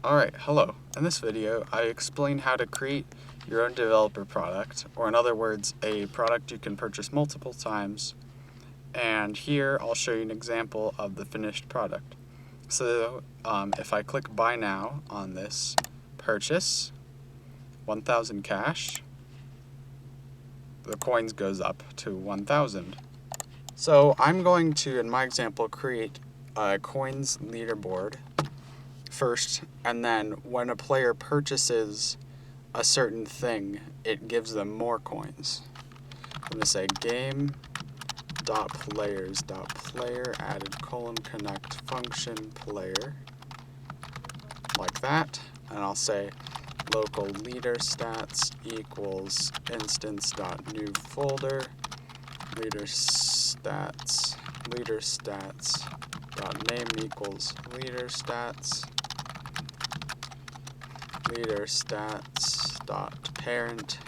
Alright, hello. In this video, I explain how to create your own developer product, or in other words, a product you can purchase multiple times. And here, I'll show you an example of the finished product. So, if I click Buy Now on this, purchase, 1,000 cash, the coins goes up to 1,000. So, I'm going to, in my example, create a coins leaderboard first, and then when a player purchases a certain thing, it gives them more coins. I'm going to say game.players.player added : connect function player, like that, and I'll say local leader stats equals instance.new folder leader stats name equals leader stats dot parent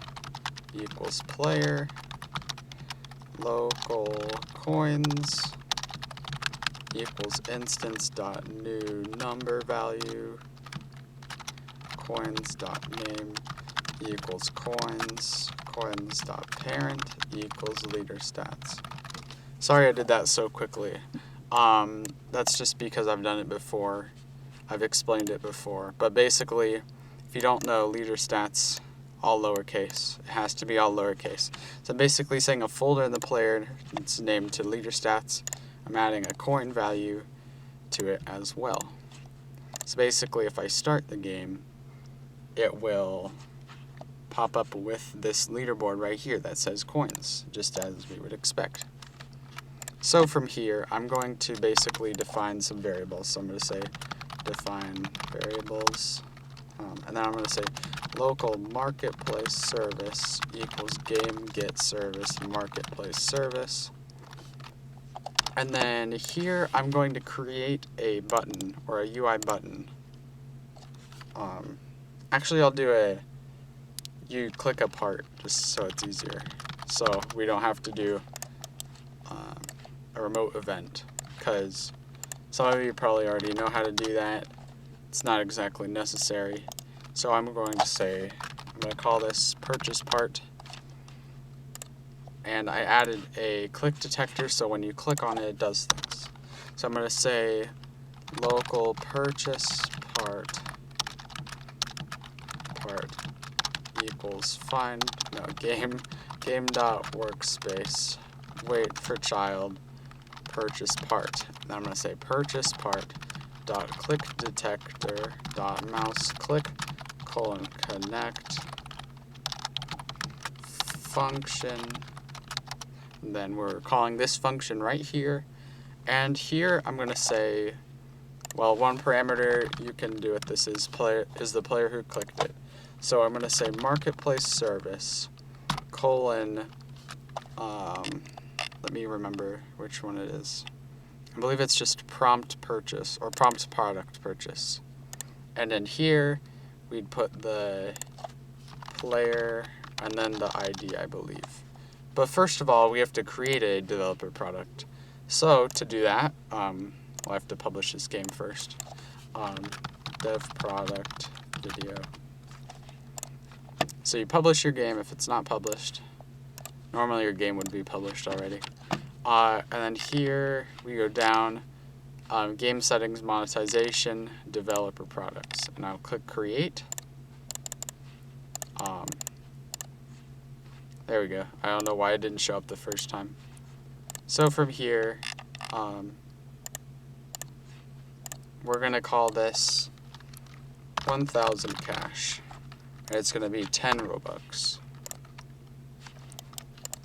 equals player local coins equals instance dot new number value coins dot name equals coins dot parent equals leader stats. Sorry I did that so quickly. That's just because I've done it before. I've explained it before. But basically, if you don't know, leader stats, all lowercase. It has to be all lowercase. So I'm basically saying a folder in the player, it's named to leader stats. I'm adding a coin value to it as well. So basically, if I start the game, it will pop up with this leaderboard right here that says coins, just as we would expect. So from here, I'm going to basically define some variables. So I'm going to say define variables, and then I'm going to say local marketplace service equals game get service marketplace service. And then here I'm going to create a button, or a UI button. Actually, I'll do you click a part just so it's easier. So we don't have to do a remote event, because some of you probably already know how to do that. It's not exactly necessary. So I'm going to call this purchase part. And I added a click detector, so when you click on it, it does things. So I'm going to say local purchase part equals game.workspace wait for child purchase part. Then I'm going to say purchase part dot click detector dot mouse click : connect function. And then we're calling this function right here. And here I'm going to say, well, one parameter you can do with this is the player who clicked it. So I'm going to say marketplace service : let me remember which one it is. I believe it's just prompt purchase, or prompt product purchase. And then here, we'd put the player and then the ID, I believe. But first of all, we have to create a developer product. So to do that, we'll have to publish this game first. Dev product video. So you publish your game if it's not published. Normally your game would be published already. And then here we go down, game settings, monetization, developer products. And I'll click create. There we go. I don't know why it didn't show up the first time. So from here, we're going to call this 1,000 cash. And it's going to be 10 Robux.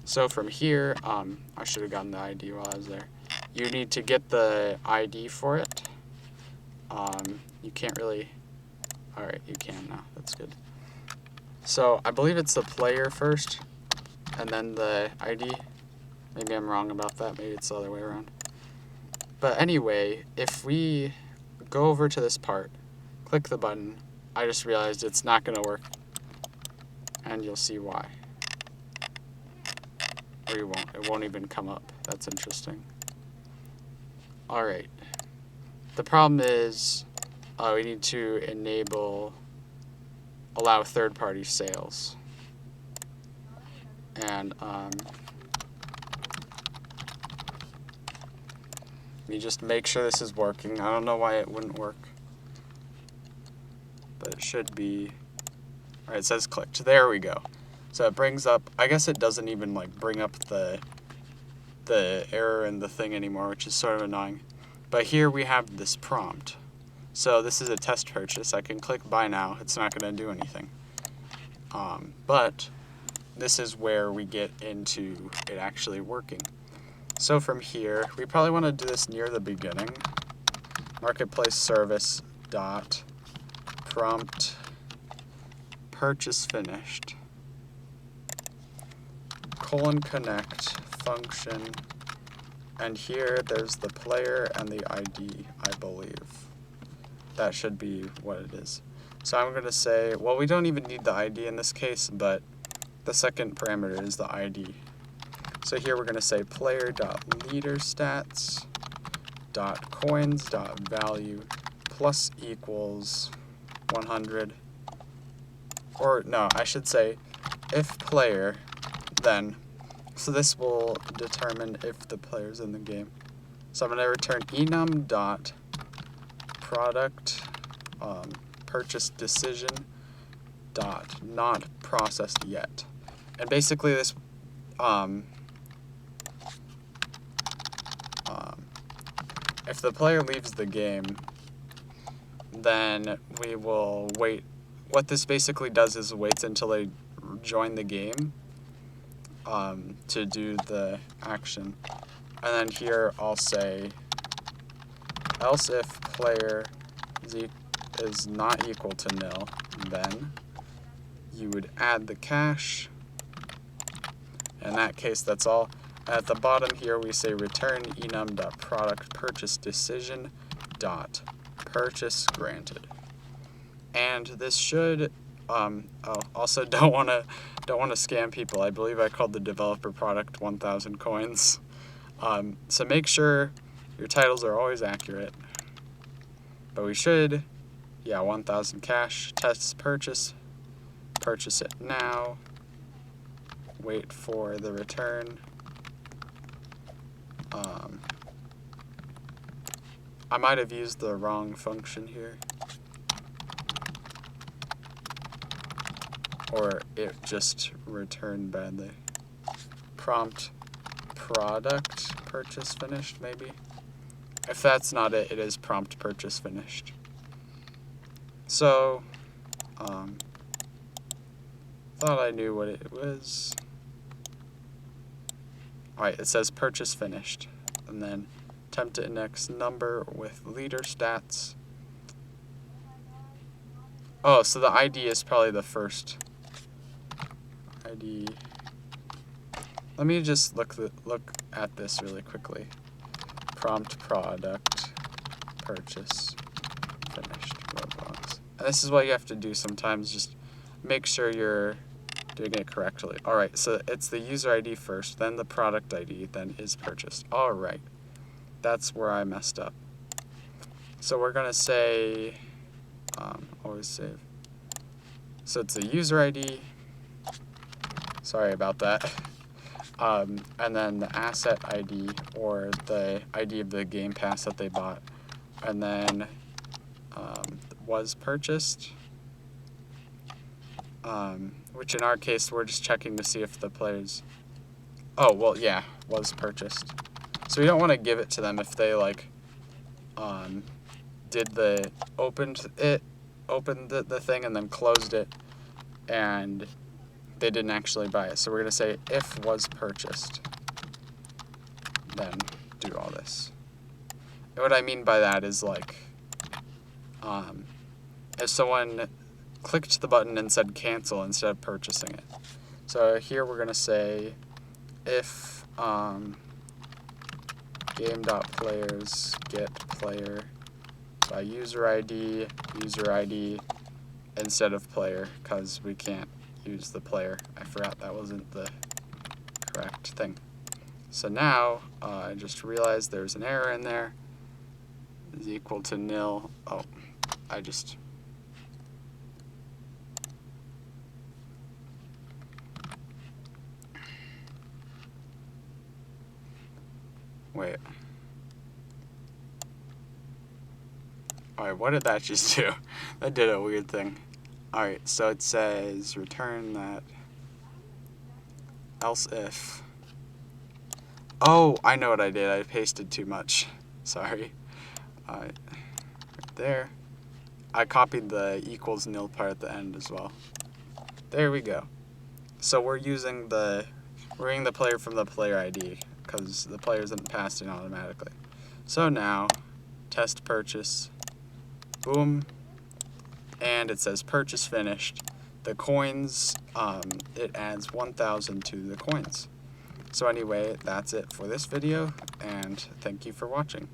So from here, I should have gotten the ID while I was there. You need to get the ID for it. You can't really... Alright, you can now. That's good. So I believe it's the player first, and then the ID. Maybe I'm wrong about that. Maybe it's the other way around. But anyway, if we go over to this part, click the button, I just realized it's not going to work. And you'll see why. Or you won't. It won't even come up. That's interesting. Alright. The problem is we need to allow third-party sales. And let me just make sure this is working. I don't know why it wouldn't work, but it should be. All right, it says clicked. There we go. So it brings up, I guess it doesn't even like bring up the error in the thing anymore, which is sort of annoying. But here we have this prompt. So this is a test purchase. I can click buy now. It's not going to do anything. But this is where we get into it actually working. So from here, we probably want to do this near the beginning. Marketplace service dot prompt purchase finished :connect function, and here there's the player and the ID, I believe. That should be what it is. So I'm going to say, well, we don't even need the ID in this case, but the second parameter is the ID. So here we're going to say player.leaderstats.coins.value plus equals 100. Or no, I should say if player, then, so this will determine if the player's in the game. So I'm going to return enum.product purchase decision dot not processed yet. And basically this if the player leaves the game, then we will wait. What this basically does is waits until they join the game to do the action. And then here I'll say else if player is not equal to nil, then you would add the cache. In that case, that's all. At the bottom here, we say return enum.product purchase decision dot purchase granted. And this should also don't want to scam people. I believe I called the developer product 1,000 coins. So make sure your titles are always accurate. But we should, 1,000 cash, test purchase it now, wait for the return. I might have used the wrong function here, or it just returned badly. Prompt product purchase finished, maybe? If that's not it, it is prompt purchase finished. So, thought I knew what it was. Alright, it says purchase finished, and then attempt to index number with leader stats. Oh, so the ID is probably the first ID. Let me just look at this really quickly. Prompt product purchase finished Roblox. And this is what you have to do sometimes. Just make sure you're doing it correctly. Alright, so it's the user ID first, then the product ID, then is purchased. Alright, that's where I messed up. So we're going to say, always save. So it's the user ID. Sorry about that. And then the asset ID, or the ID of the game pass that they bought. And then was purchased. Which in our case, we're just checking to see if the players... Oh, well, yeah, was purchased. So we don't want to give it to them if they, like, opened the thing and then closed it, and they didn't actually buy it. So we're going to say if was purchased, then do all this. And what I mean by that is, like, if someone clicked the button and said cancel instead of purchasing it. So here we're going to say if game.players get player by user ID instead of player, because we can't use the player. I forgot that wasn't the correct thing. So now I just realized there's an error in there. Is equal to nil. Oh, I just... Wait. Alright, what did that just do? That did a weird thing. Alright, so it says return that. Else if. Oh, I know what I did. I pasted too much. Sorry. Right there. I copied the equals nil part at the end as well. There we go. So we're using the player from the player ID because the player isn't passed in automatically. So now, test purchase. Boom. And it says purchase finished. The coins, it adds 1,000 to the coins. So anyway, that's it for this video, and thank you for watching.